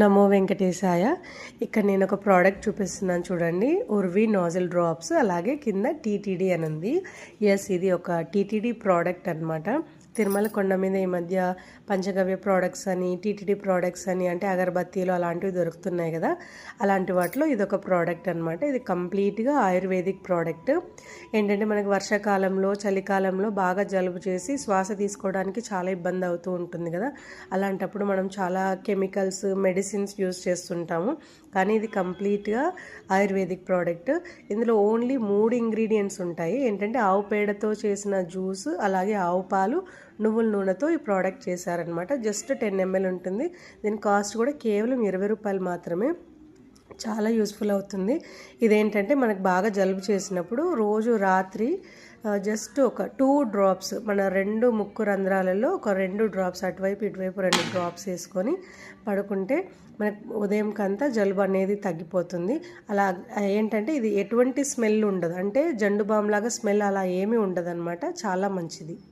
నమో వెంకటేశాయ. ఇక్కడ నేను ఒక ప్రోడక్ట్ చూపిస్తున్నాను చూడండి. ఉర్వి నాజిల్ డ్రాప్స్, అలాగే కింద టీటీడీ అని ఉంది. ఇది ఒక టీటీడీ ప్రోడక్ట్ అనమాట. తిరుమల కొండ మీద ఈ మధ్య పంచగవ్య ప్రోడక్ట్స్ అని, టీటీడీ ప్రోడక్ట్స్ అని, అంటే అగరబత్తీలు అలాంటివి దొరుకుతున్నాయి కదా, అలాంటి వాటిలో ఇదొక ప్రోడక్ట్ అనమాట. ఇది కంప్లీట్గా ఆయుర్వేదిక్ ప్రోడక్ట్. ఏంటంటే మనకు వర్షాకాలంలో, చలికాలంలో బాగా జలుబు చేసి శ్వాస తీసుకోవడానికి చాలా ఇబ్బంది అవుతూ ఉంటుంది కదా, అలాంటప్పుడు మనం చాలా కెమికల్స్, మెడిసిన్స్ యూజ్ చేస్తుంటాము. కానీ ఇది కంప్లీట్గా ఆయుర్వేదిక్ ప్రోడక్ట్. ఇందులో ఓన్లీ 3 ఇంగ్రీడియంట్స్ ఉంటాయి. ఏంటంటే ఆవు పేడతో చేసిన జ్యూస్, అలాగే ఆవు పాలు, నువ్వుల నూనెతో ఈ ప్రోడక్ట్ చేశారనమాట. జస్ట్ 10 ml ఉంటుంది. దీని కాస్ట్ కూడా కేవలం 20 రూపాయలు మాత్రమే. చాలా యూస్ఫుల్ అవుతుంది. ఇదేంటంటే మనకు బాగా జలుబు చేసినప్పుడు రోజు రాత్రి జస్ట్ ఒక 2 డ్రాప్స్, మన 2 ముక్కు రంధ్రాలలో ఒక 2 డ్రాప్స్, అటువైపు ఇటువైపు 2 డ్రాప్స్ వేసుకొని పడుకుంటే మనకు ఉదయంకంతా జలుబు అనేది తగ్గిపోతుంది. అలా ఏంటంటే ఇది ఎటువంటి స్మెల్ ఉండదు, అంటే జండు బామ్ లాగా స్మెల్ అలా ఏమీ ఉండదు అనమాట. చాలా మంచిది.